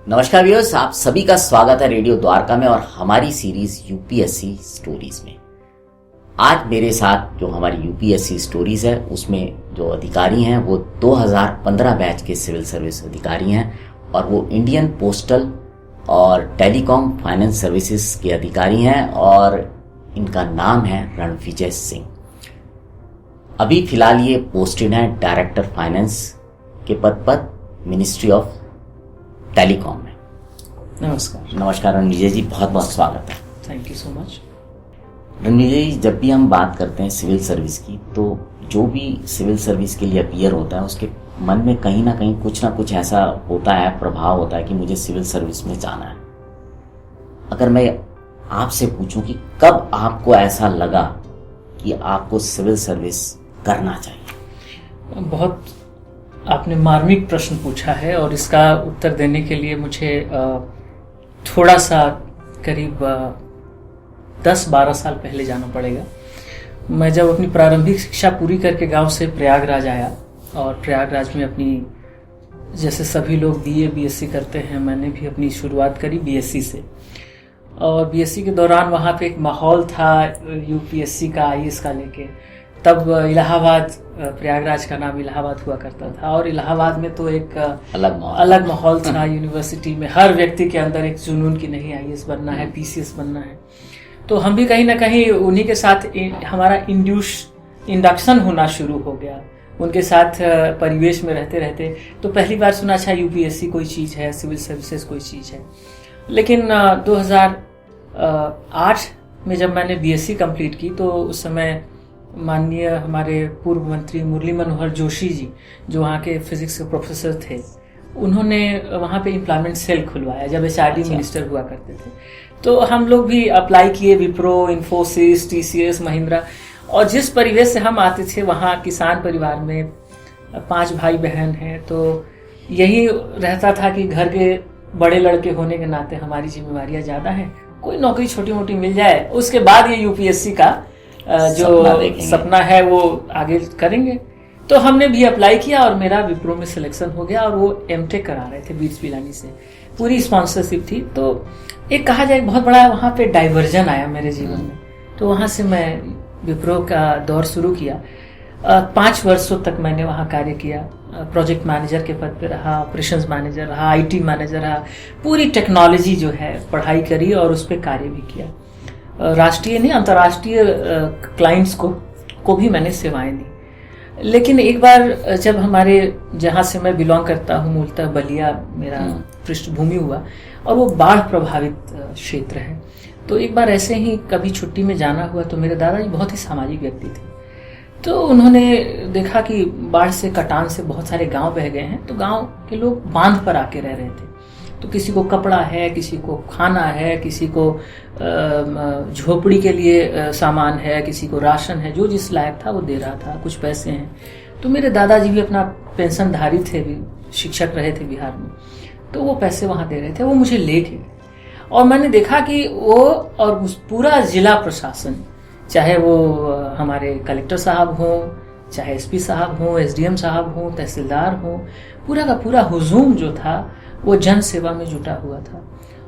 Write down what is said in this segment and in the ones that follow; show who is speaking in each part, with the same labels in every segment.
Speaker 1: नमस्कार व्यूअर्स, आप सभी का स्वागत है रेडियो द्वारका में और हमारी सीरीज यूपीएससी स्टोरीज में। आज मेरे साथ जो हमारी यूपीएससी स्टोरीज है उसमें जो अधिकारी हैं वो 2015 बैच के सिविल सर्विस अधिकारी हैं और वो इंडियन पोस्टल और टेलीकॉम फाइनेंस सर्विसेज के अधिकारी हैं और इनका नाम है रणविजय सिंह। अभी फिलहाल ये पोस्टेड हैं डायरेक्टर फाइनेंस के पद पर मिनिस्ट्री ऑफ टेलीकॉम में। नमस्कार रणविजय जी, बहुत बहुत स्वागत है।
Speaker 2: Thank you so much.
Speaker 1: Ranvijay ji, जब भी हम बात करते हैं सिविल सर्विस की तो जो भी सिविल सर्विस के लिए अपीयर होता है उसके मन में कहीं ना कहीं कुछ ना कुछ ऐसा होता है, प्रभाव होता है कि मुझे सिविल सर्विस में जाना है। अगर मैं आपसे पूछूं कि कब आपको ऐसा लगा कि आपको सिविल सर्विस करना चाहिए?
Speaker 2: बहुत आपने मार्मिक प्रश्न पूछा है और इसका उत्तर देने के लिए मुझे थोड़ा सा करीब 10-12 साल पहले जाना पड़ेगा। मैं जब अपनी प्रारंभिक शिक्षा पूरी करके गांव से प्रयागराज आया और प्रयागराज में अपनी, जैसे सभी लोग बीए बीएससी करते हैं, मैंने भी अपनी शुरुआत करी बीएससी से। और बीएससी के दौरान वहाँ पे एक माहौल था यूपीएससी का, आईएएस का लेके। तब इलाहाबाद, प्रयागराज का नाम इलाहाबाद हुआ करता था और इलाहाबाद में तो एक अलग माहौल था। यूनिवर्सिटी में हर व्यक्ति के अंदर एक जुनून की नहीं, आईएएस बनना है, पीसीएस बनना है। तो हम भी कहीं ना कहीं उन्हीं के साथ हमारा इंडक्शन होना शुरू हो गया। उनके साथ परिवेश में रहते रहते तो पहली बार सुना, अच्छा यूपीएससी कोई चीज़ है, सिविल सर्विसेज कोई चीज़ है। लेकिन 2008 में जब मैंने बीएससी कंप्लीट की तो उस समय माननीय हमारे पूर्व मंत्री मुरली मनोहर जोशी जी, जो वहाँ के फिजिक्स के प्रोफेसर थे, उन्होंने वहाँ पे एम्प्लॉयमेंट सेल खुलवाया जब एचआरडी मिनिस्टर हुआ करते थे। तो हम लोग भी अप्लाई किए, विप्रो, इन्फोसिस, टीसीएस, महिंद्रा। और जिस परिवेश से हम आते थे वहाँ किसान परिवार में 5 भाई बहन हैं, तो यही रहता था कि घर के बड़े लड़के होने के नाते हमारी जिम्मेवारियाँ ज़्यादा हैं, कोई नौकरी छोटी मोटी मिल जाए, उसके बाद ये यूपीएससी का जो सपना है वो आगे करेंगे। तो हमने भी अप्लाई किया और मेरा विप्रो में सिलेक्शन हो गया और वो एमटेक करा रहे थे बीट्स पिलानी से, पूरी स्पॉन्सरशिप थी। तो एक कहा जाए बहुत बड़ा वहाँ पे डाइवर्जन आया मेरे जीवन में। तो वहाँ से मैं विप्रो का दौर शुरू किया। 5 वर्षों तक मैंने वहाँ कार्य किया। प्रोजेक्ट मैनेजर के पद पे रहा, ऑपरेशंस मैनेजर रहा, आईटी मैनेजर रहा, पूरी टेक्नोलॉजी जो है पढ़ाई करी और उस पर कार्य भी किया। राष्ट्रीय नहीं, अंतर्राष्ट्रीय क्लाइंट्स को भी मैंने सेवाएं दी। लेकिन एक बार जब हमारे, जहाँ से मैं बिलोंग करता हूँ, मूलतः बलिया मेरा पृष्ठभूमि हुआ और वो बाढ़ प्रभावित क्षेत्र है। तो एक बार ऐसे ही कभी छुट्टी में जाना हुआ तो मेरे दादाजी बहुत ही सामाजिक व्यक्ति थे। तो उन्होंने देखा कि बाढ़ से, कटान से बहुत सारे गांव बह गए हैं, तो गांव के लोग बांध पर आके रह रहे थे। तो किसी को कपड़ा है, किसी को खाना है, किसी को झोपड़ी के लिए सामान है, किसी को राशन है, जो जिस लायक था वो दे रहा था, कुछ पैसे हैं। तो मेरे दादाजी भी अपना पेंशनधारी थे, भी शिक्षक रहे थे बिहार में, तो वो पैसे वहाँ दे रहे थे। वो मुझे ले गए और मैंने देखा कि वो और पूरा जिला प्रशासन, चाहे वो हमारे कलेक्टर साहब हों, चाहे एसपी साहब हों, एसडीएम साहब हों, तहसीलदार हों, पूरा का पूरा हुजूम जो था वो जन सेवा में जुटा हुआ था।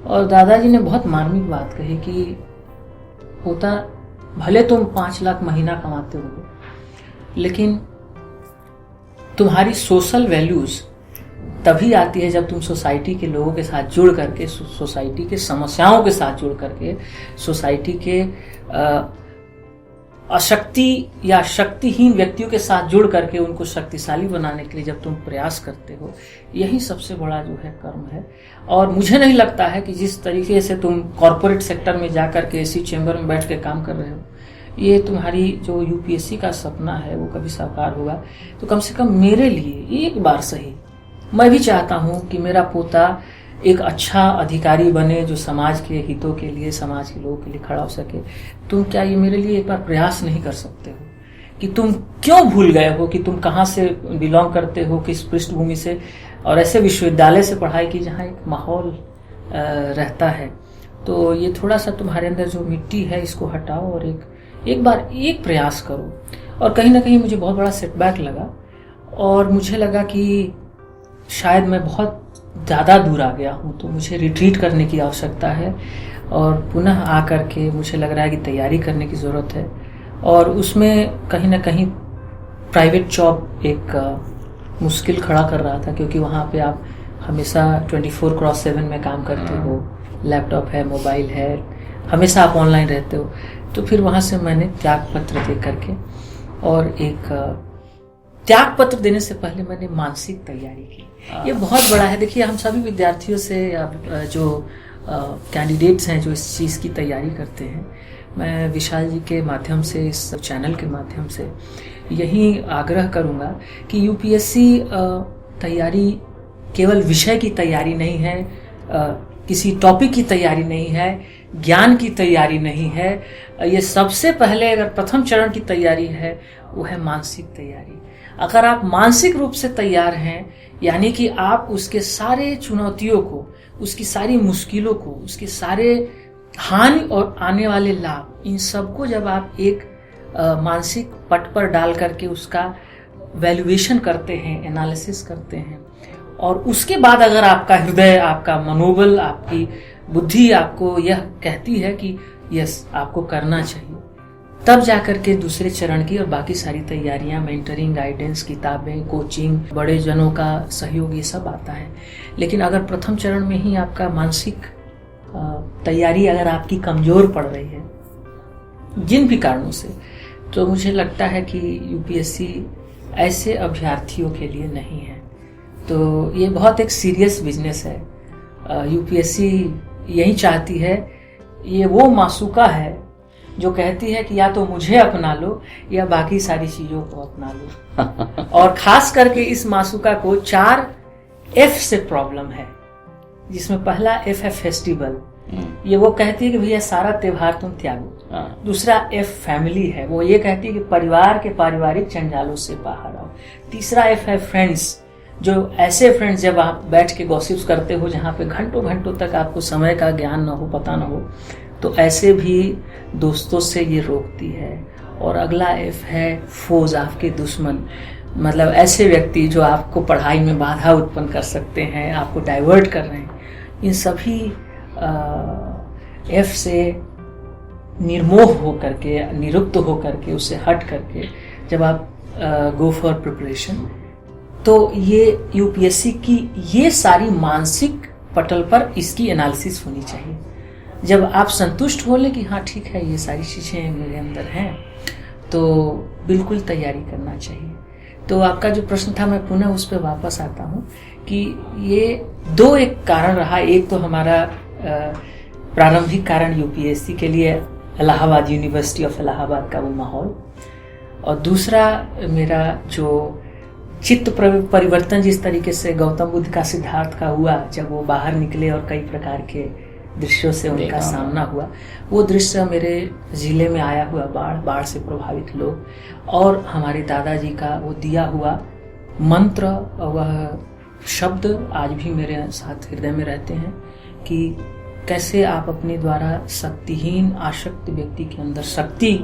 Speaker 2: और दादाजी ने बहुत मार्मिक बात कही कि होता भले तुम 5 लाख महीना कमाते हो, लेकिन तुम्हारी सोशल वैल्यूज तभी आती है जब तुम सोसाइटी के लोगों के साथ जुड़ करके, सोसाइटी के समस्याओं के साथ जुड़ करके, सोसाइटी के अशक्ति या शक्तिहीन व्यक्तियों के साथ जुड़ करके उनको शक्तिशाली बनाने के लिए जब तुम प्रयास करते हो, यही सबसे बड़ा जो है कर्म है। और मुझे नहीं लगता है कि जिस तरीके से तुम कॉरपोरेट सेक्टर में जाकर के एसी चेंबर में बैठ के काम कर रहे हो, ये तुम्हारी जो यूपीएससी का सपना है वो कभी साकार होगा। तो कम से कम मेरे लिए एक बार सही, मैं भी चाहता हूँ कि मेरा पोता एक अच्छा अधिकारी बने जो समाज के हितों के लिए, समाज के लोगों के लिए खड़ा हो सके। तुम क्या ये मेरे लिए एक बार प्रयास नहीं कर सकते हो कि तुम क्यों भूल गए हो कि तुम कहाँ से बिलोंग करते हो, किस पृष्ठभूमि से, और ऐसे विश्वविद्यालय से पढ़ाई की जहाँ एक माहौल रहता है। तो ये थोड़ा सा तुम्हारे अंदर जो मिट्टी है इसको हटाओ और एक बार एक प्रयास करो। और कहीं ना कहीं मुझे बहुत बड़ा सेटबैक लगा और मुझे लगा कि शायद मैं बहुत ज़्यादा दूर आ गया हूँ, तो मुझे रिट्रीट करने की आवश्यकता है और पुनः आकर के मुझे लग रहा है कि तैयारी करने की ज़रूरत है। और उसमें कहीं ना कहीं प्राइवेट जॉब एक मुश्किल खड़ा कर रहा था, क्योंकि वहाँ पे आप हमेशा 24/7 में काम करते हो, लैपटॉप है, मोबाइल है, हमेशा आप ऑनलाइन रहते हो। तो फिर वहाँ से मैंने त्याग पत्र दे करके, और एक त्याग पत्र देने से पहले मैंने मानसिक तैयारी की। ये बहुत बड़ा है। देखिए, हम सभी विद्यार्थियों से जो कैंडिडेट्स हैं जो इस चीज़ की तैयारी करते हैं, मैं विशाल जी के माध्यम से, इस चैनल के माध्यम से यही आग्रह करूँगा कि यूपीएससी तैयारी केवल विषय की तैयारी नहीं है, किसी टॉपिक की तैयारी नहीं है, ज्ञान की तैयारी नहीं है। ये सबसे पहले अगर प्रथम चरण की तैयारी है वो है मानसिक तैयारी। अगर आप मानसिक रूप से तैयार हैं, यानी कि आप उसके सारे चुनौतियों को, उसकी सारी मुश्किलों को, उसके सारे हानि और आने वाले लाभ, इन सबको जब आप एक मानसिक पट पर डाल करके उसका वैल्यूएशन करते हैं, एनालिसिस करते हैं, और उसके बाद अगर आपका हृदय, आपका मनोबल, आपकी बुद्धि आपको यह कहती है कि यस आपको करना चाहिए, तब जाकर के दूसरे चरण की और बाकी सारी तैयारियां, मेंटरिंग, गाइडेंस, किताबें, कोचिंग, बड़े जनों का सहयोग, ये सब आता है। लेकिन अगर प्रथम चरण में ही आपका मानसिक तैयारी अगर आपकी कमजोर पड़ रही है जिन भी कारणों से, तो मुझे लगता है कि यूपीएससी ऐसे अभ्यर्थियों के लिए नहीं है। तो ये बहुत एक सीरियस बिजनेस है। यूपीएससी यही चाहती है, ये वो मासूका है जो कहती है कि या तो मुझे अपना लो या बाकी सारी चीजों को अपना लो। और खास करके इस मासूका को 4 F से प्रॉब्लम है, जिसमें पहला F है फेस्टिवल। ये वो कहती है कि भैया सारा त्योहार तुम त्यागो। दूसरा F फैमिली है, वो ये कहती है कि परिवार के पारिवारिक जंजालों से बाहर आओ। तीसरा F है फ्रेंड्स, जो ऐसे फ्रेंड्स जब आप बैठ के गॉसिप्स करते हो जहाँ पे घंटों घंटों तक आपको समय का ज्ञान न हो, पता न हो, तो ऐसे भी दोस्तों से ये रोकती है। और अगला F है फोज, आपके दुश्मन, मतलब ऐसे व्यक्ति जो आपको पढ़ाई में बाधा उत्पन्न कर सकते हैं, आपको डाइवर्ट कर रहे हैं। इन सभी F से निर्मोह हो करके, निरुक्त हो करके, उससे हट करके जब आप गो फॉर प्रिपरेशन, तो ये यूपीएससी की ये सारी मानसिक पटल पर इसकी एनालिसिस होनी चाहिए। जब आप संतुष्ट हो ले कि हाँ ठीक है, ये सारी चीज़ें मेरे अंदर हैं, तो बिल्कुल तैयारी करना चाहिए। तो आपका जो प्रश्न था, मैं पुनः उस पर वापस आता हूँ कि ये 2 एक कारण रहा। एक तो हमारा प्रारंभिक कारण यूपीएससी के लिए इलाहाबाद, यूनिवर्सिटी ऑफ इलाहाबाद का वो माहौल, और दूसरा मेरा जो चित्त परिवर्तन जिस तरीके से गौतम बुद्ध का, सिद्धार्थ का हुआ, जब वो बाहर निकले और कई प्रकार के दृश्यों से उनका सामना हुआ, वो दृश्य मेरे जिले में आया हुआ बाढ़ से प्रभावित लोग, और हमारे दादाजी का वो दिया हुआ मंत्र, वह शब्द आज भी मेरे साथ हृदय में रहते हैं कि कैसे आप अपने द्वारा शक्तिहीन, आसक्त व्यक्ति के अंदर शक्ति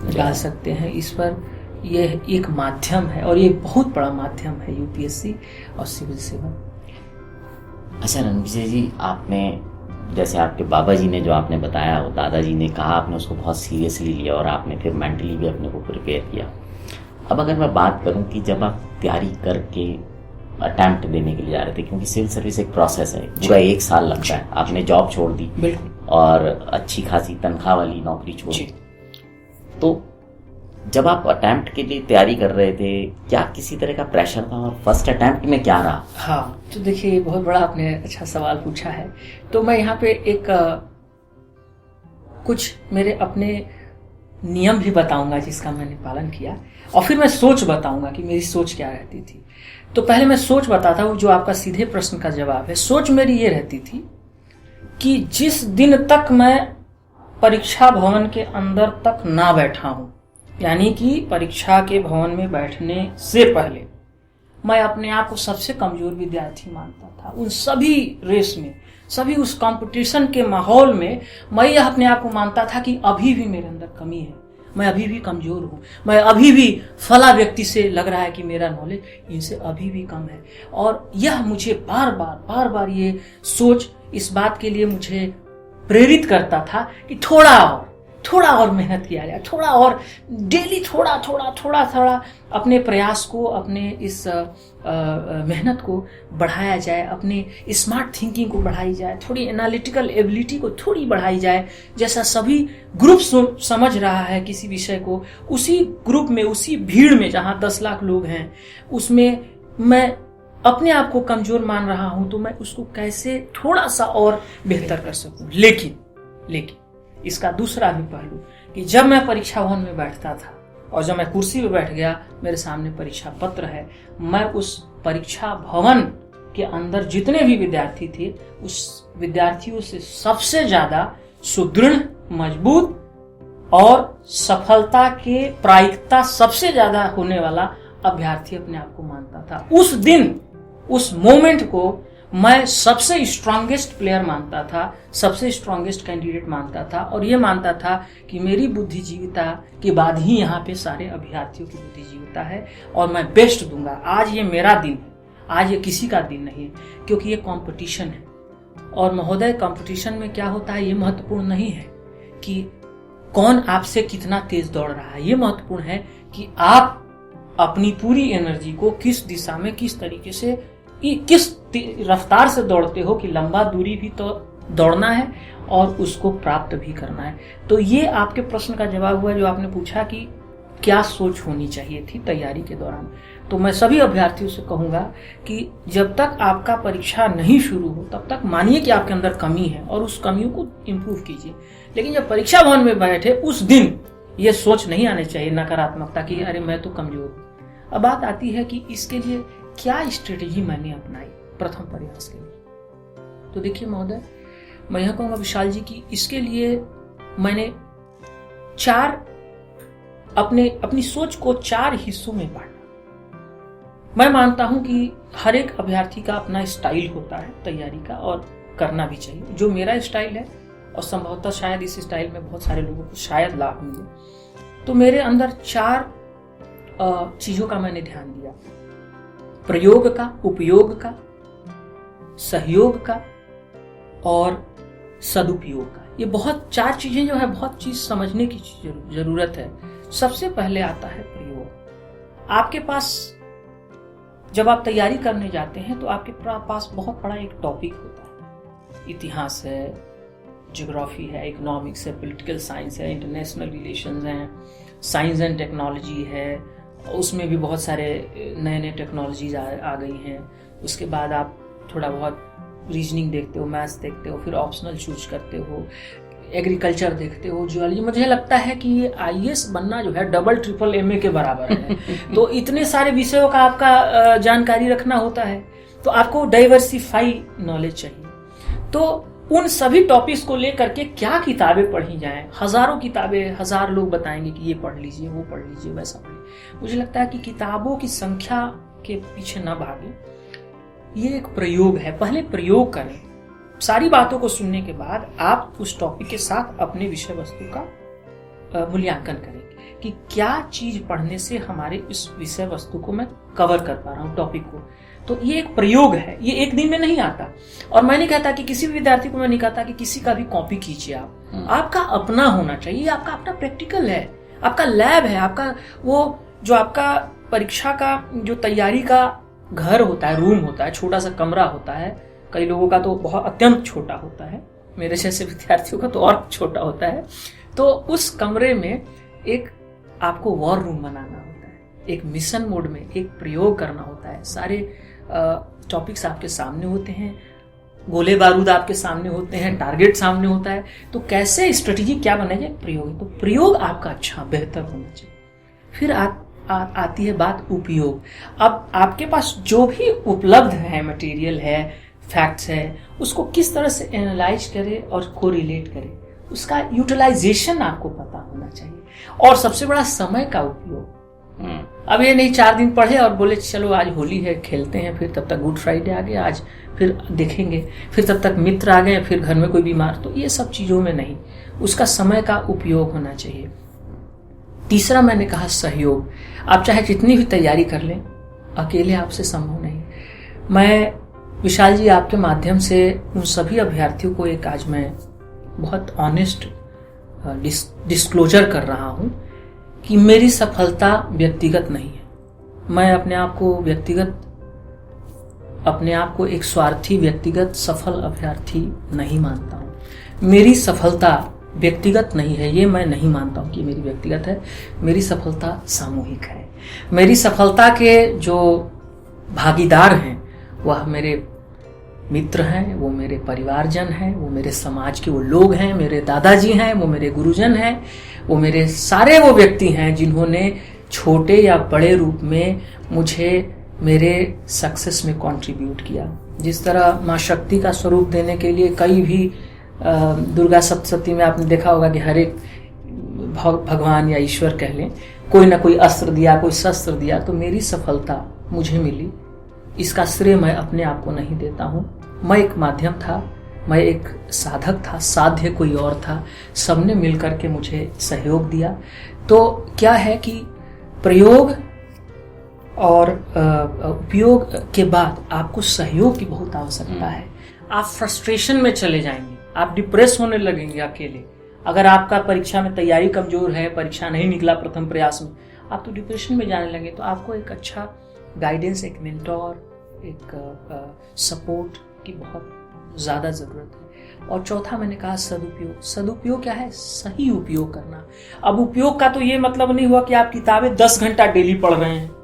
Speaker 2: डाल सकते हैं। इस पर यह एक माध्यम है, और ये बहुत बड़ा माध्यम है यूपीएससी और सिविल सेवा।
Speaker 1: अच्छा रणविजय जी, आपने जैसे आपके बाबा जी ने जो आपने बताया, वो दादाजी ने कहा, आपने उसको बहुत सीरियसली लिया और आपने फिर मेंटली भी अपने को प्रिपेयर किया। अब अगर मैं बात करूं कि जब आप तैयारी करके अटेम्प्ट देने के लिए जा रहे थे, क्योंकि सिविल सर्विस एक प्रोसेस है, पूरा 1 साल लगता है, आपने जॉब छोड़ दी और अच्छी खासी तनख्वाह वाली नौकरी छोड़ दी, तो जब आप अटेम्प्ट के लिए तैयारी कर रहे थे, क्या किसी तरह का प्रेशर था, और फर्स्ट अटेम्प्ट में क्या रहा?
Speaker 2: हाँ, तो देखिए, बहुत बड़ा आपने अच्छा सवाल पूछा है। तो मैं यहाँ पे एक कुछ मेरे अपने नियम भी बताऊंगा जिसका मैंने पालन किया, और फिर मैं सोच बताऊंगा कि मेरी सोच क्या रहती थी। तो पहले मैं सोच बताता हूँ, जो आपका सीधे प्रश्न का जवाब है। सोच मेरी ये रहती थी कि जिस दिन तक मैं परीक्षा भवन के अंदर तक ना बैठा हूँ, यानी कि परीक्षा के भवन में बैठने से पहले मैं अपने आप को सबसे कमजोर विद्यार्थी मानता था। उन सभी रेस में, सभी उस कंपटीशन के माहौल में मैं यह अपने आप को मानता था कि अभी भी मेरे अंदर कमी है, मैं अभी भी कमजोर हूँ, मैं अभी भी फला व्यक्ति से लग रहा है कि मेरा नॉलेज इनसे अभी भी कम है। और यह मुझे बार बार ये सोच इस बात के लिए मुझे प्रेरित करता था कि थोड़ा और मेहनत किया जाए, थोड़ा और डेली थोड़ा अपने प्रयास को, अपने इस मेहनत को बढ़ाया जाए, अपने स्मार्ट थिंकिंग को बढ़ाई जाए, थोड़ी एनालिटिकल एबिलिटी को थोड़ी बढ़ाई जाए। जैसा सभी ग्रुप समझ रहा है किसी विषय को, उसी ग्रुप में, उसी भीड़ में जहां 10 लाख लोग हैं, उसमें मैं अपने आप को कमजोर मान रहा हूं, तो मैं उसको कैसे थोड़ा सा और बेहतर कर सकूं। लेकिन इसका दूसरा भी पहलू कि जब मैं परीक्षा भवन में बैठता था और जब मैं कुर्सी पे बैठ गया, मेरे सामने परीक्षा पत्र है, मैं उस परीक्षा भवन के अंदर जितने भी विद्यार्थी थे, उस विद्यार्थियों से सबसे ज्यादा सुदृढ़, मजबूत और सफलता के प्रायिकता सबसे ज्यादा होने वाला अभ्यर्थी अपने आप को मानता था। उस दिन, उस मोमेंट को मैं सबसे स्ट्रांगेस्ट प्लेयर मानता था, सबसे स्ट्रांगेस्ट कैंडिडेट मानता था, और ये मानता था कि मेरी बुद्धिजीविता के बाद ही यहाँ पे सारे अभ्यर्थियों की बुद्धिजीविता है और मैं बेस्ट दूंगा। आज ये मेरा दिन है, आज ये किसी का दिन नहीं है, क्योंकि ये कंपटीशन है। और महोदय, कंपटीशन में क्या होता है ये महत्वपूर्ण नहीं है कि कौन आपसे कितना तेज दौड़ रहा है, ये महत्वपूर्ण है कि आप अपनी पूरी एनर्जी को किस दिशा में, किस तरीके से, किस रफ्तार से दौड़ते हो कि लंबा दूरी भी तो दौड़ना है और उसको प्राप्त भी करना है। तो ये आपके प्रश्न का जवाब हुआ जो आपने पूछा कि क्या सोच होनी चाहिए थी तैयारी के दौरान। तो मैं सभी अभ्यर्थियों से कहूंगा कि जब तक आपका परीक्षा नहीं शुरू हो तब तक मानिए कि आपके अंदर कमी है और उस कमियों को इम्प्रूव कीजिए, लेकिन जब परीक्षा भवन में बैठे उस दिन ये सोच नहीं आनी चाहिए नकारात्मकता की अरे मैं तो कमजोर हूं। अब बात आती है कि इसके लिए क्या स्ट्रेटेजी मैंने अपनाई प्रथम प्रयास के लिए। तो देखिए महोदय, मैं यह कहूंगा विशाल जी कि इसके लिए मैंने अपनी सोच को 4 हिस्सों में बांटा। मैं मानता हूं कि हर एक अभ्यर्थी का अपना स्टाइल होता है तैयारी का, और करना भी चाहिए। जो मेरा स्टाइल है, और संभवतः शायद इस स्टाइल में बहुत सारे लोगों को शायद लाभ मिले, तो मेरे अंदर 4 चीजों का मैंने ध्यान दिया। प्रयोग का, उपयोग का, सहयोग का और सदुपयोग का। ये बहुत 4 चीजें जो है, बहुत चीज समझने की जरूरत है। सबसे पहले आता है प्रयोग। आपके पास जब आप तैयारी करने जाते हैं तो आपके पास बहुत बड़ा एक टॉपिक होता है। इतिहास है, ज्योग्राफी है, इकोनॉमिक्स है, पॉलिटिकल साइंस है, इंटरनेशनल रिलेशंस हैं, साइंस एंड टेक्नोलॉजी है, उसमें भी बहुत सारे नए टेक्नोलॉजीज आ गई हैं। उसके बाद आप थोड़ा बहुत रीजनिंग देखते हो, मैथ्स देखते हो, फिर ऑप्शनल चूज करते हो, एग्रीकल्चर देखते हो, जियोलॉजी। मुझे लगता है कि ये IAS बनना जो है डबल ट्रिपल MA के बराबर है। तो इतने सारे विषयों का आपका जानकारी रखना होता है, तो आपको डाइवर्सिफाई नॉलेज चाहिए। तो उन सभी टॉपिक्स को लेकर के क्या किताबें पढ़ी जाएं, हजारों किताबें, 1000 लोग बताएंगे कि ये पढ़ लीजिए, वो पढ़ लीजिए, वैसा पढ़िए। मुझे लगता है कि किताबों की संख्या के पीछे न भागे, ये एक प्रयोग है। पहले प्रयोग करें। सारी बातों को सुनने के बाद आप उस टॉपिक के साथ अपने विषय वस्तु का मूल्यांकन करेंगे कि क्या चीज पढ़ने से हमारे इस विषय वस्तु को मैं कवर कर पा रहा हूँ, टॉपिक को। तो ये एक प्रयोग है, ये एक दिन में नहीं आता। और मैं नहीं कहता कि किसी भी विद्यार्थी को, मैं नहीं कहता कि किसी का भी कॉपी कीजिए आप। आपका अपना होना चाहिए, आपका अपना प्रैक्टिकल है, आपका लैब है, आपका वो जो आपका परीक्षा का जो तैयारी का घर होता है, रूम होता है, छोटा सा कमरा होता है। कई लोगों का तो बहुत अत्यंत छोटा होता है, मेरे जैसे विद्यार्थियों का तो और छोटा होता है। तो उस कमरे में एक आपको वॉर रूम बनाना होता है, एक मिशन मोड में एक प्रयोग करना होता है। सारे टॉपिक्स आपके सामने होते हैं, गोले बारूद आपके सामने होते हैं, टारगेट सामने होता है। तो कैसे स्ट्रेटेजी क्या बनाइए, प्रयोग। तो प्रयोग आपका अच्छा बेहतर होना चाहिए। फिर आती है बात उपयोग। अब आपके पास जो भी उपलब्ध है, मटेरियल है, फैक्ट्स है, उसको किस तरह से एनालाइज करे और कोरिलेट करे, उसका यूटिलाइजेशन आपको पता होना चाहिए। और सबसे बड़ा समय का उपयोग। अब ये नहीं 4 दिन पढ़े और बोले चलो आज होली है, खेलते हैं, फिर तब तक गुड फ्राइडे आ गया, आज फिर देखेंगे, फिर तब तक मित्र आ गए, फिर घर में कोई बीमार। तो ये सब चीजों में नहीं, उसका समय का उपयोग होना चाहिए। तीसरा मैंने कहा सहयोग। आप चाहे जितनी भी तैयारी कर लें, अकेले आपसे संभव नहीं। मैं विशाल जी आपके माध्यम से उन सभी अभ्यर्थियों को एक आज मैं बहुत ऑनेस्ट डिस्क्लोजर कर रहा हूं कि मेरी सफलता व्यक्तिगत नहीं है। मैं अपने आप को एक स्वार्थी व्यक्तिगत सफल अभ्यर्थी नहीं मानता हूं। मेरी सफलता व्यक्तिगत नहीं है, ये मैं नहीं मानता हूं कि मेरी व्यक्तिगत है। मेरी सफलता सामूहिक है। मेरी सफलता के जो भागीदार हैं वह मेरे मित्र हैं, वो मेरे परिवारजन हैं, वो मेरे समाज के वो लोग हैं, मेरे दादाजी हैं, वो मेरे गुरुजन हैं, वो मेरे सारे वो व्यक्ति हैं जिन्होंने छोटे या बड़े रूप में मुझे मेरे सक्सेस में कंट्रीब्यूट किया। जिस तरह माँ शक्ति का स्वरूप देने के लिए कई भी दुर्गा सप्तशती में आपने देखा होगा कि हर एक भगवान या ईश्वर कह लें, कोई ना कोई अस्त्र दिया, कोई शस्त्र दिया। तो मेरी सफलता मुझे मिली, इसका श्रेय मैं अपने आप को नहीं देता हूँ। मैं एक माध्यम था, मैं एक साधक था, साध्य कोई और था। सबने मिलकर के मुझे सहयोग दिया। तो क्या है कि प्रयोग और उपयोग के बाद आपको सहयोग की बहुत आवश्यकता है। आप फ्रस्ट्रेशन में चले जाएंगे, आप डिप्रेस होने लगेंगे अकेले। अगर आपका परीक्षा में तैयारी कमजोर है, परीक्षा नहीं निकला प्रथम प्रयास में, आप तो डिप्रेशन में जाने लगे। तो आपको एक अच्छा गाइडेंस, एक मेंटोर, एक सपोर्ट की बहुत ज़्यादा ज़रूरत है। और चौथा मैंने कहा सदुपयोग। सदुपयोग क्या है? सही उपयोग करना। अब उपयोग का तो ये मतलब नहीं हुआ कि आप किताबें 10 घंटा डेली पढ़ रहे हैं।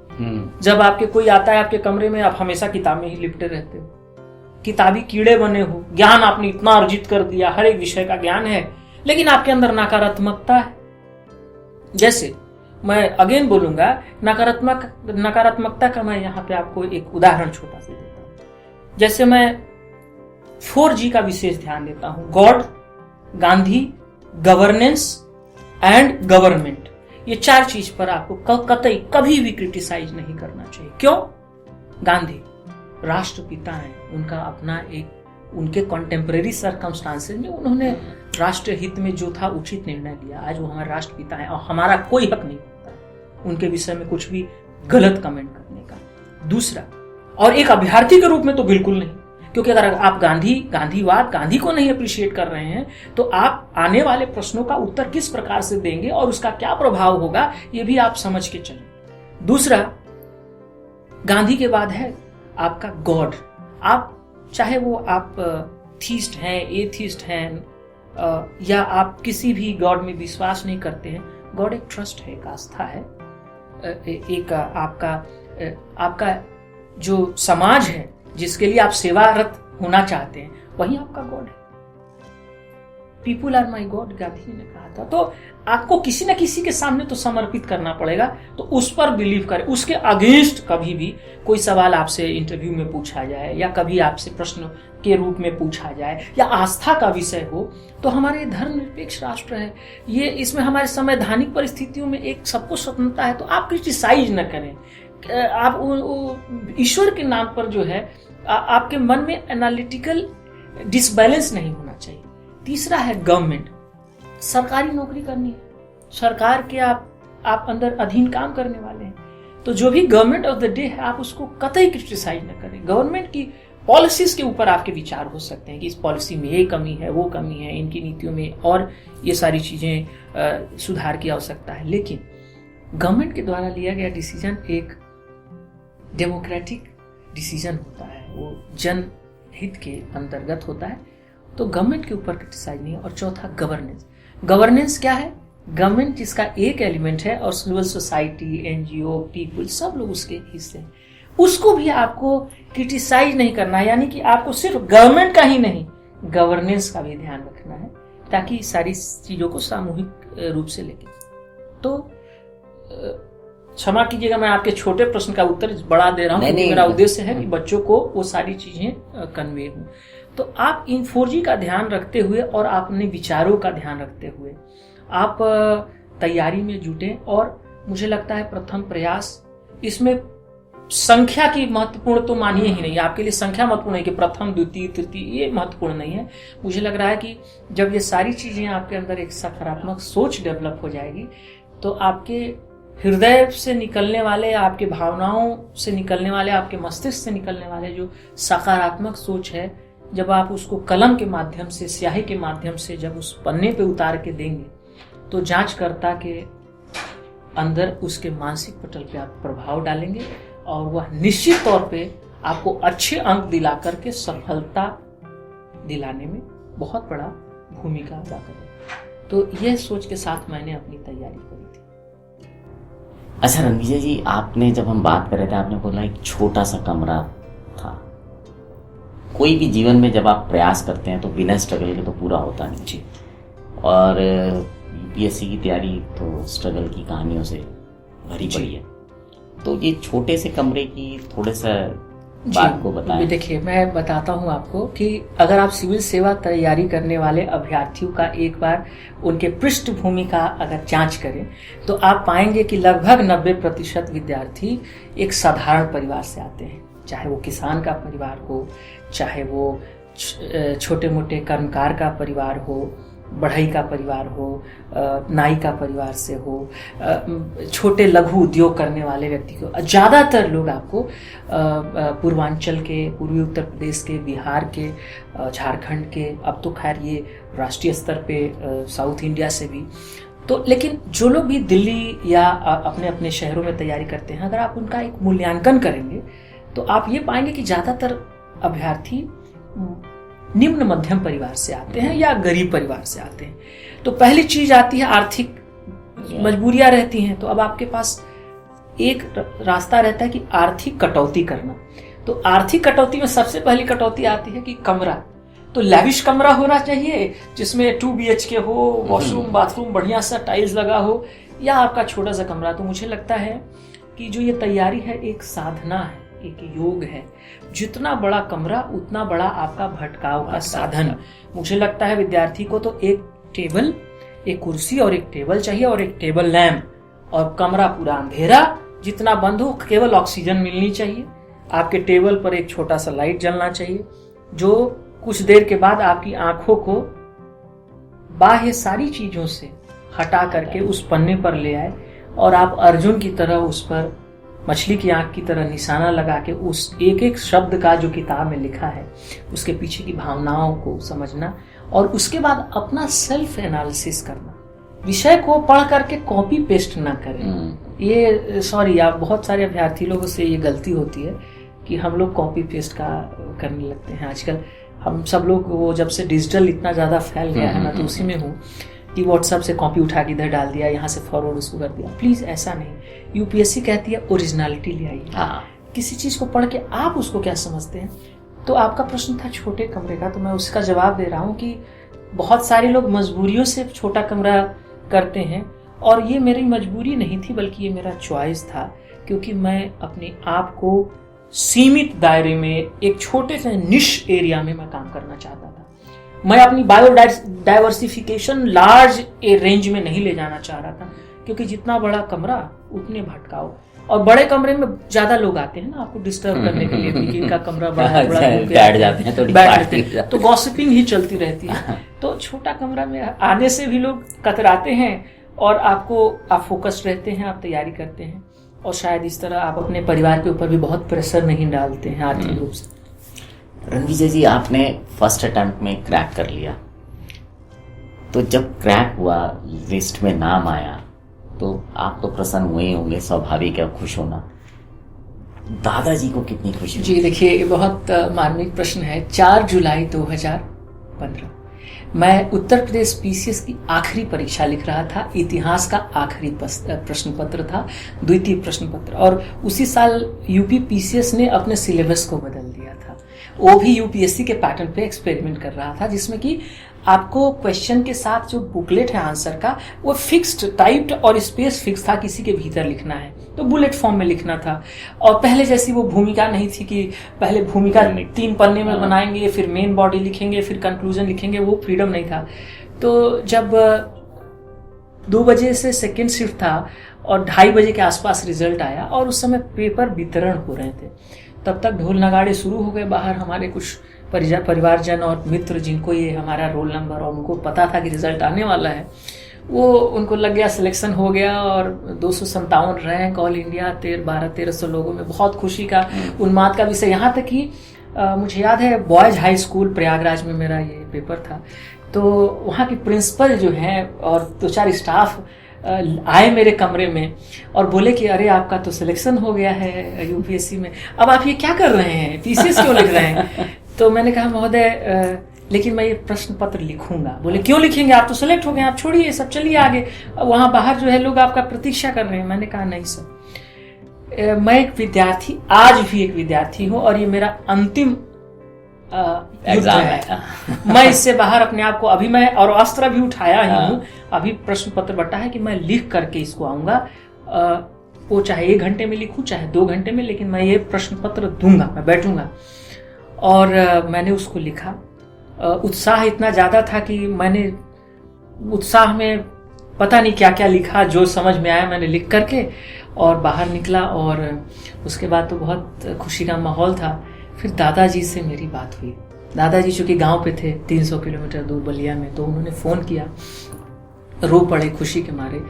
Speaker 2: जब आपके कोई आता है आपके कमरे में, आप हमेशा किताब में ही लिपटे रहते हो, किताबी कीड़े बने हो। ज्ञान आपने इतना अर्जित कर दिया, हर एक विषय का ज्ञान है, लेकिन आपके अंदर नकारात्मकता है। जैसे मैं अगेन बोलूंगा, नकारात्मकता का मैं यहाँ पे आपको एक उदाहरण छोटा सा देता हूँ। जैसे मैं 4G का विशेष ध्यान देता हूँ। God, Gandhi, governance and government. ये 4 चीज पर आपको कतई कभी भी क्रिटिसाइज नहीं करना चाहिए। क्यों? गांधी राष्ट्रपिता हैं, उनका अपना एक उनके कॉन्टेम्परेरी सर्कमस्टांसेस में उन्होंने राष्ट्र हित में जो था उचित निर्णय लिया। आज वो हमारे राष्ट्रपिता हैं और हमारा कोई हक नहीं होता उनके विषय में कुछ भी गलत कमेंट करने का। दूसरा, और एक अभ्यर्थी के रूप में तो बिल्कुल नहीं, क्योंकि अगर आप गांधी को नहीं अप्रिशिएट कर रहे हैं तो आप आने वाले प्रश्नों का उत्तर किस प्रकार से देंगे और उसका क्या प्रभाव होगा, ये भी आप समझ के चलें। दूसरा, गांधी के बाद है आपका गॉड। आप चाहे वो आप थीस्ट हैं, एथीस्ट हैं, या आप किसी भी गॉड में विश्वास नहीं करते हैं, गॉड एक ट्रस्ट है, एक आस्था है, एक आपका जो समाज है जिसके लिए आप सेवारत होना चाहते हैं, वही आपका गॉड है। People are my god, Gandhi ji ने कहा था। तो आपको किसी न किसी के सामने तो समर्पित करना पड़ेगा, तो उस पर बिलीव करें। उसके अगेंस्ट कभी भी कोई सवाल आपसे इंटरव्यू में पूछा जाए या कभी आपसे प्रश्न के रूप में पूछा जाए या आस्था का विषय हो, तो हमारे धर्मनिरपेक्ष राष्ट्र है ये, इसमें हमारे संवैधानिक परिस्थितियों में एक सबको स्वतंत्रता है, तो आप क्रिटिसाइज न करें। आप ईश्वर के नाम पर जो है आपके मन में एनालिटिकल डिसबैलेंस नहीं होना चाहिए। तीसरा है गवर्नमेंट। सरकारी नौकरी करनी है, सरकार के आप अंदर अधीन काम करने वाले हैं, तो जो भी गवर्नमेंट ऑफ द डे है आप उसको कतई क्रिटिसाइज न करें। गवर्नमेंट की पॉलिसीज के ऊपर आपके विचार हो सकते हैं कि इस पॉलिसी में ये कमी है, वो कमी है, इनकी नीतियों में और ये सारी चीजें सुधार की आवश्यकता है। लेकिन गवर्नमेंट के द्वारा लिया गया डिसीजन एक डेमोक्रेटिक डिसीजन होता है, वो जनहित के अंतर्गत होता है, तो गवर्नमेंट के ऊपर क्रिटिसाइज नहीं है। और चौथा गवर्नेंस। गवर्नेंस क्या है? गवर्नमेंट जिसका एक एलिमेंट है और सिविल सोसाइटी, एनजीओ, पीपुल, सब लोग उसके हिस्से हैं, उसको भी आपको क्रिटिसाइज नहीं करना है। यानी कि आपको सिर्फ गवर्नमेंट का ही नहीं, गवर्नेंस का भी ध्यान रखना है, ताकि सारी चीजों को सामूहिक रूप से लेके। तो क्षमा कीजिएगा, मैं आपके छोटे प्रश्न का उत्तर बड़ा दे रहा हूँ, क्योंकि मेरा उद्देश्य है कि बच्चों को वो सारी चीजें कन्वे हों। तो आप इन 4G का ध्यान रखते हुए और आप अपने विचारों का ध्यान रखते हुए आप तैयारी में जुटे। और मुझे लगता है प्रथम प्रयास, इसमें संख्या की महत्वपूर्ण तो मानिए ही नहीं, आपके लिए संख्या महत्वपूर्ण है कि प्रथम, द्वितीय, तृतीय, ये महत्वपूर्ण नहीं है। मुझे लग रहा है कि जब ये सारी चीजें आपके अंदर एक सकारात्मक सोच डेवलप हो जाएगी तो आपके हृदय से निकलने वाले, आपके भावनाओं से निकलने वाले, आपके मस्तिष्क से निकलने वाले जो सकारात्मक सोच है, जब आप उसको कलम के माध्यम से, स्याही के माध्यम से जब उस पन्ने पे उतार के देंगे, तो जांचकर्ता के अंदर उसके मानसिक पटल पे आप प्रभाव डालेंगे और वह निश्चित तौर पे आपको अच्छे अंक दिला करके सफलता दिलाने में बहुत बड़ा भूमिका अदा करेगा। तो यह सोच के साथ मैंने अपनी तैयारी करी थी।
Speaker 1: अच्छा रणविजय जी, आपने जब हम बात कर रहे थे, आपने बोला एक छोटा सा कमरा था। कोई भी जीवन में जब आप प्रयास करते हैं तो बिना स्ट्रगल के तो पूरा होता नहीं जी। और यूपीएससी की तैयारी तो स्ट्रगल की कहानियों से भरी पड़ी है। तो ये छोटे से कमरे की थोड़े सा बात को बताएं।
Speaker 2: देखिए, मैं बताता हूँ आपको कि अगर आप सिविल सेवा तैयारी करने वाले अभ्यर्थियों का एक बार उनके पृष्ठभूमि का अगर जांच करें, तो आप पाएंगे कि लगभग 90% विद्यार्थी एक साधारण परिवार से आते हैं। चाहे वो किसान का परिवार हो, चाहे वो छोटे मोटे कर्मकार का परिवार हो, बढ़ई का परिवार हो, नाई का परिवार से हो, छोटे लघु उद्योग करने वाले व्यक्ति को। ज़्यादातर लोग आपको पूर्वांचल के, पूर्वी उत्तर प्रदेश के, बिहार के, झारखंड के, अब तो खैर ये राष्ट्रीय स्तर पे साउथ इंडिया से भी। तो लेकिन जो लोग भी दिल्ली या अपने अपने शहरों में तैयारी करते हैं, अगर आप उनका एक मूल्यांकन करेंगे तो आप ये पाएंगे कि ज़्यादातर अभ्यर्थी निम्न मध्यम परिवार से आते हैं या गरीब परिवार से आते हैं। तो पहली चीज आती है आर्थिक मजबूरियां रहती हैं। तो अब आपके पास एक रास्ता रहता है कि आर्थिक कटौती करना। तो आर्थिक कटौती में सबसे पहली कटौती आती है कि कमरा। तो लैविश कमरा होना चाहिए जिसमें 2 BHK हो, वॉशरूम बाथरूम बढ़िया सा टाइल्स लगा हो, या आपका छोटा सा कमरा। तो मुझे लगता है कि जो ये तैयारी है एक साधना है, एक योग है। जितना बड़ा कमरा उतना बड़ा आपका भटकाव का साधन। मुझे लगता है विद्यार्थी को तो एक टेबल, एक कुर्सी और एक टेबल चाहिए, और एक टेबल लैंप, और कमरा पूरा अंधेरा, जितना बंद हो, केवल ऑक्सीजन मिलनी चाहिए। आपके टेबल पर एक छोटा सा लाइट जलना चाहिए जो कुछ देर के बाद आपकी आंखों को बाह्य सारी चीजों से हटा करके उस पन्ने पर ले आए, और आप अर्जुन की तरह उस पर मछली की आंख की तरह निशाना लगा के उस एक एक शब्द का जो किताब में लिखा है उसके पीछे की भावनाओं को समझना, और उसके बाद अपना सेल्फ एनालिसिस करना। विषय को पढ़ करके कॉपी पेस्ट ना करें। ये सॉरी, आप बहुत सारे अभ्यर्थी लोगों से ये गलती होती है कि हम लोग कॉपी पेस्ट का करने लगते हैं। आजकल हम सब लोग, वो जब से डिजिटल इतना ज़्यादा फैल गया है ना, तो उसी में हूँ कि व्हाट्सएप से कॉपी उठा के इधर डाल दिया, यहाँ से फॉरवर्ड उसको कर दिया। प्लीज़ ऐसा नहीं। यूपीएससी कहती है ओरिजिनलिटी ले आइए। किसी चीज़ को पढ़ के आप उसको क्या समझते हैं। तो आपका प्रश्न था छोटे कमरे का, तो मैं उसका जवाब दे रहा हूँ कि बहुत सारे लोग मजबूरियों से छोटा कमरा करते हैं, और ये मेरी मजबूरी नहीं थी बल्कि ये मेरा चॉइस था, क्योंकि मैं अपने आप को सीमित दायरे में एक छोटे से निश एरिया में मैं काम करना चाहता था। मैं अपनी बायोडाइवर्सिफिकेशन लार्ज रेंज में नहीं ले जाना चाह रहा था, क्योंकि जितना बड़ा कमरा उतने भटकाव, और बड़े कमरे में ज्यादा लोग आते हैं ना आपको डिस्टर्ब करने के लिए कि इनका कमरा बड़ा बड़ा
Speaker 1: बैठ जाते हैं,
Speaker 2: तो गॉसिपिंग ही चलती रहती है। तो छोटा कमरा में आने से भी लोग कतराते हैं, और आप फोकस्ड रहते हैं, आप तैयारी करते हैं, और शायद इस तरह आप अपने परिवार के ऊपर भी बहुत प्रेशर नहीं डालते हैं आर्थिक रूप से।
Speaker 1: रणविजय जी, आपने फर्स्ट अटेम्प्ट में क्रैक कर लिया, तो जब क्रैक हुआ, लिस्ट में नाम आया, तो आप तो प्रसन्न हुए होंगे, स्वाभाविक है खुश होना। दादाजी को कितनी खुशी हुई?
Speaker 2: जी देखिए, ये बहुत मार्मिक प्रश्न है। 4 जुलाई 2015 मैं उत्तर प्रदेश पीसीएस की आखिरी परीक्षा लिख रहा था। इतिहास का आखिरी प्रश्न पत्र था, द्वितीय प्रश्न पत्र, और उसी साल यूपी पीसीएस ने अपने सिलेबस को बदल दिया था। वो भी यूपीएससी के पैटर्न पे एक्सपेरिमेंट कर रहा था, जिसमें कि आपको क्वेश्चन के साथ जो बुकलेट है आंसर का, वो फिक्स्ड टाइप्ड और स्पेस फिक्स था, किसी के भीतर लिखना है तो बुलेट फॉर्म में लिखना था। और पहले जैसी वो भूमिका नहीं थी कि पहले भूमिका 3 पन्ने में बनाएंगे, फिर मेन बॉडी लिखेंगे, फिर कंक्लूजन लिखेंगे, वो फ्रीडम नहीं था। तो जब 2 बजे से सेकेंड शिफ्ट था और 2:30 बजे के आसपास रिजल्ट आया, और उस समय पेपर वितरण हो रहे थे, तब तक ढोल नगाड़े शुरू हो गए बाहर। हमारे कुछ परिवारजन और मित्र जिनको ये हमारा रोल नंबर और उनको पता था कि रिजल्ट आने वाला है, वो उनको लग गया सिलेक्शन हो गया और 257 रैंक ऑल इंडिया 1200-1300 लोगों में, बहुत खुशी का उन्माद का विषय। यहाँ तक कि मुझे याद है बॉयज हाई स्कूल प्रयागराज में मेरा ये पेपर था, तो वहाँ की प्रिंसिपल जो है और 2-4 स्टाफ आए मेरे कमरे में और बोले कि अरे आपका तो सिलेक्शन हो गया है यूपीएससी में, अब आप ये क्या कर रहे हैं, थीसिस क्यों लिख रहे हैं? तो मैंने कहा महोदय लेकिन मैं ये प्रश्न पत्र लिखूंगा। बोले क्यों लिखेंगे, आप तो सिलेक्ट हो गए, आप छोड़िए सब, चलिए आगे, वहां बाहर जो है लोग आपका प्रतीक्षा कर रहे हैं। मैंने कहा नहीं सर, मैं एक विद्यार्थी, आज भी एक विद्यार्थी हूँ और ये मेरा अंतिम एग्जाम है। मैं इससे बाहर अपने आप को, अभी मैं और अस्त्र भी उठाया ही हूँ, अभी प्रश्न पत्र बटा है कि मैं लिख करके इसको आऊंगा, वो चाहे 1 घंटे में लिखूं चाहे 2 घंटे में, लेकिन मैं ये प्रश्न पत्र दूंगा, मैं बैठूंगा। और मैंने उसको लिखा। उत्साह इतना ज्यादा था कि मैंने उत्साह में पता नहीं क्या क्या लिखा, जो समझ में आया मैंने लिख करके और बाहर निकला। और उसके बाद तो बहुत खुशी का माहौल था। फिर दादाजी से मेरी बात हुई। दादाजी चूंकि गांव पे थे 300 किलोमीटर दूर बलिया में, तो उन्होंने फ़ोन किया, रो पड़े खुशी के मारे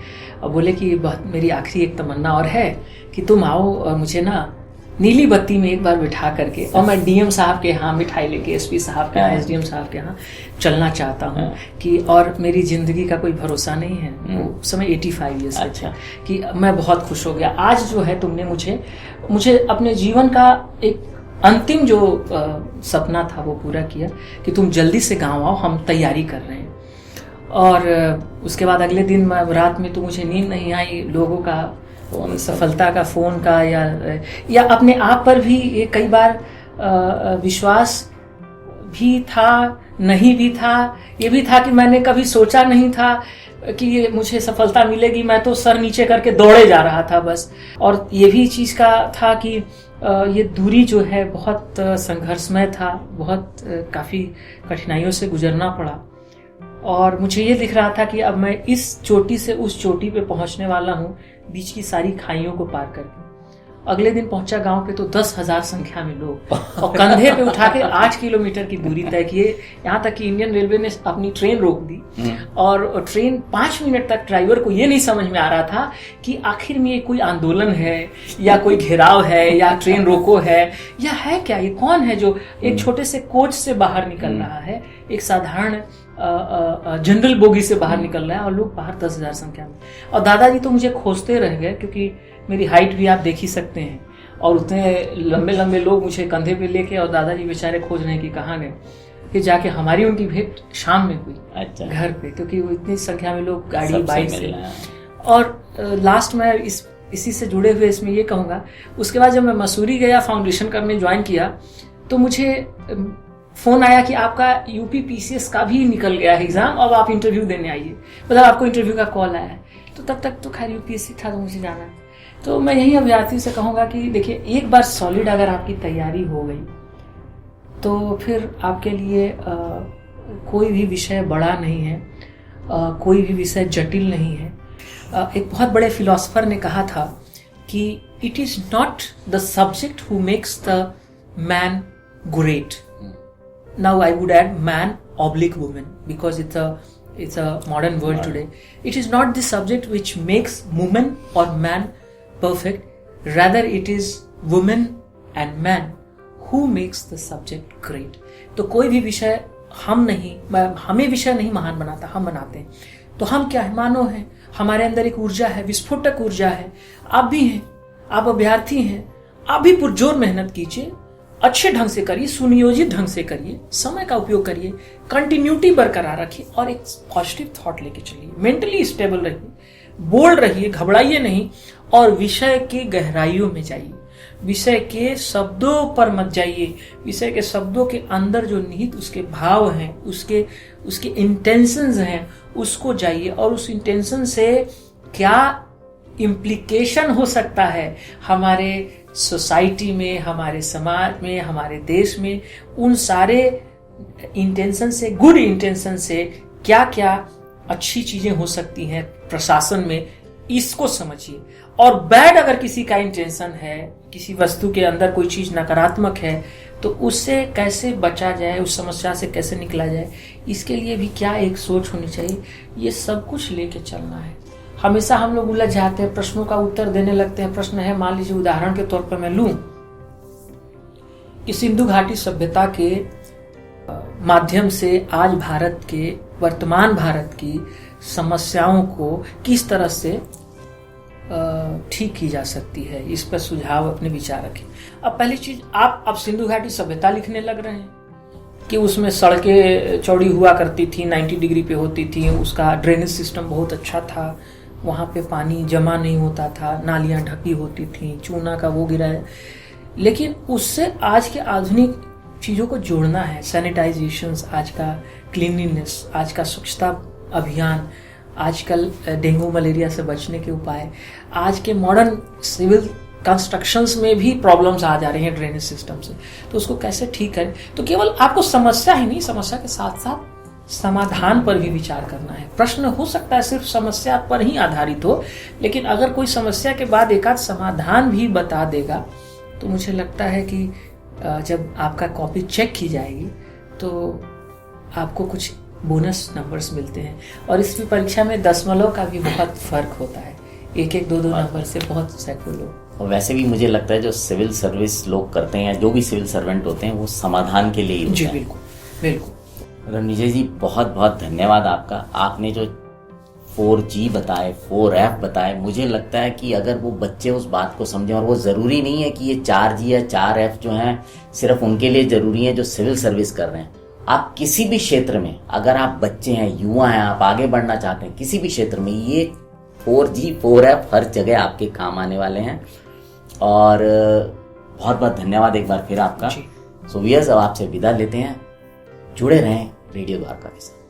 Speaker 2: और बोले कि बहुत मेरी आखिरी एक तमन्ना और है कि तुम आओ और मुझे ना नीली बत्ती में एक बार बिठा करके, और मैं डीएम साहब के यहाँ मिठाई लेके, एसपी साहब के यहाँ, एसडीएम साहब के यहाँ चलना चाहता हूँ कि, और मेरी जिंदगी का कोई भरोसा नहीं है। वो समय 85 ईयर्स अच्छा, कि मैं बहुत खुश हो गया। आज जो है तुमने मुझे अपने जीवन का एक अंतिम जो सपना था वो पूरा किया कि तुम जल्दी से गाँव आओ, हम तैयारी कर रहे हैं। और उसके बाद अगले दिन रात में तो मुझे नींद नहीं आई, लोगों का सफलता का फोन का या अपने आप पर भी ये कई बार विश्वास भी था, नहीं भी था। ये भी था कि मैंने कभी सोचा नहीं था कि ये मुझे सफलता मिलेगी, मैं तो सर नीचे करके दौड़े जा रहा था बस। और ये भी चीज़ का था कि ये दूरी जो है बहुत संघर्षमय था, बहुत काफ़ी कठिनाइयों से गुजरना पड़ा। और मुझे ये दिख रहा था कि अब मैं इस चोटी से उस चोटी पे पहुंचने वाला हूँ, बीच की सारी खाइयों को पार करके। अगले दिन पहुंचा गांव पे तो 10,000 संख्या में लोग, और कंधे पे उठा के 8 किलोमीटर की दूरी तय किए। यहाँ तक कि इंडियन रेलवे ने अपनी ट्रेन रोक दी और ट्रेन 5 मिनट तक ड्राइवर को ये नहीं समझ में आ रहा था कि आखिर में ये कोई आंदोलन है या कोई घेराव है या ट्रेन रोको है या है क्या, ये कौन है जो एक छोटे से कोच से बाहर निकल रहा है, एक साधारण जनरल बोगी से बाहर निकल रहा है, और लोग बाहर 10,000 संख्या में। और दादाजी तो मुझे खोजते रह गए, क्योंकि मेरी हाइट भी आप देख ही सकते हैं, और उतने लंबे लंबे लोग मुझे कंधे पे लेके, और दादाजी बेचारे खोज रहे हैं कि कहाँ गए। फिर जाके हमारी उनकी भेंट शाम में हुई। अच्छा। घर पे, क्योंकि वो इतनी संख्या में लोग गाड़ी बाइक से। और लास्ट में इसी से जुड़े हुए इसमें ये कहूँगा, उसके बाद जब मैं मसूरी गया फाउंडेशन करने ज्वाइन किया, तो मुझे फोन आया कि आपका यूपी पीसीएस का भी निकल गया है एग्जाम, अब आप इंटरव्यू देने आइए, मतलब आपको इंटरव्यू का कॉल आया है। तो तब तक तो खैर यूपीएससी था, तो मुझे जाना। तो मैं यही अभ्यर्थी से कहूँगा कि देखिए, एक बार सॉलिड अगर आपकी तैयारी हो गई तो फिर आपके लिए कोई भी विषय बड़ा नहीं है, कोई भी विषय जटिल नहीं है। एक बहुत बड़े फिलोसोफर ने कहा था कि it is not the subject who makes the man great. Now I would add man/woman, because it's a modern world today. It is not the subject which makes woman or man perfect. Rather, it is woman and man who makes the subject great. तो कोई भी विषय हमें विषय नहीं महान बनाता, हम बनाते हैं। तो हम क्या है, मानव हैं, हमारे अंदर एक ऊर्जा है, विस्फोटक ऊर्जा है। आप भी हैं, आप अभ्यर्थी हैं, आप भी पुरजोर मेहनत कीजिए, अच्छे ढंग से करिए, सुनियोजित ढंग से करिए, समय का उपयोग करिए, कंटिन्यूटी बरकरार रखिए और एक पॉजिटिव थॉट लेके चलिए, मेंटली स्टेबल रहिए, बोल्ड रहिए, घबराइए नहीं, और विषय के गहराइयों में जाइए, विषय के शब्दों पर मत जाइए, विषय के शब्दों के अंदर जो निहित उसके भाव हैं, उसके इंटेंशंस हैं, उसको जाइए, और उस इंटेंशन से क्या इम्प्लीकेशन हो सकता है हमारे सोसाइटी में, हमारे समाज में, हमारे देश में, उन सारे इंटेंशन से, गुड इंटेंशन से क्या क्या अच्छी चीजें हो सकती हैं प्रशासन में, इसको समझिए। और बैड अगर किसी का इंटेंशन है, किसी वस्तु के अंदर कोई चीज नकारात्मक है, तो उससे कैसे बचा जाए, उस समस्या से कैसे निकला जाए, इसके लिए भी क्या एक सोच होनी चाहिए, ये सब कुछ लेके चलना है। हमेशा हम लोग उलझ जाते हैं, प्रश्नों का उत्तर देने लगते हैं। प्रश्न है, मान लीजिए उदाहरण के तौर पर मैं लूं कि सिंधु घाटी सभ्यता के माध्यम से आज भारत के, वर्तमान भारत की समस्याओं को किस तरह से ठीक की जा सकती है, इस पर सुझाव, अपने विचार रखें। अब पहली चीज, आप अब सिंधु घाटी सभ्यता लिखने लग रहे हैं कि उसमें सड़कें चौड़ी हुआ करती थी, 90 डिग्री पे होती थी, उसका ड्रेनेज सिस्टम बहुत अच्छा था, वहाँ पे पानी जमा नहीं होता था, नालियाँ ढकी होती थी, चूना का वो गिरा है। लेकिन उससे आज के आधुनिक चीज़ों को जोड़ना है, सैनिटाइजेशन, आज का क्लीनलीनेस, आज का स्वच्छता अभियान, आजकल डेंगू मलेरिया से बचने के उपाय, आज के मॉडर्न सिविल कंस्ट्रक्शंस में भी प्रॉब्लम्स आ जा रही हैं ड्रेनेज सिस्टम से, तो उसको कैसे ठीक करें। तो केवल आपको समस्या ही नहीं, समस्या के साथ साथ समाधान पर भी विचार करना है। प्रश्न हो सकता है सिर्फ समस्या पर ही आधारित हो, लेकिन अगर कोई समस्या के बाद एक आध समाधान भी बता देगा तो मुझे लगता है कि जब आपका कॉपी चेक की जाएगी तो आपको कुछ बोनस नंबर्स मिलते हैं। और इसकी परीक्षा में दशमलव का भी बहुत फर्क होता है, 1-1, 2-2 नंबर से बहुत सैकड़ों लोग।
Speaker 1: और वैसे भी मुझे लगता है जो सिविल सर्विस लोग करते हैं या जो भी सिविल सर्वेंट होते हैं वो समाधान के लिए ही होते
Speaker 2: जी
Speaker 1: हैं।
Speaker 2: बिल्कुल बिल्कुल।
Speaker 1: रणविजय जी, बहुत बहुत धन्यवाद आपका। आपने जो 4G बताए, 4F बताए, मुझे लगता है कि अगर वो बच्चे उस बात को समझें, और वो ज़रूरी नहीं है कि ये 4G या 4F जो हैं सिर्फ उनके लिए ज़रूरी है जो सिविल सर्विस कर रहे हैं। आप किसी भी क्षेत्र में, अगर आप बच्चे हैं, युवा हैं, आप आगे बढ़ना चाहते हैं किसी भी क्षेत्र में, ये 4G 4F हर जगह आपके काम आने वाले हैं। और बहुत बहुत धन्यवाद एक बार फिर आपका। सो व्यूअर्स, अब आपसे विदा लेते हैं। जुड़े रहें रेडियो द्वारका के साथ।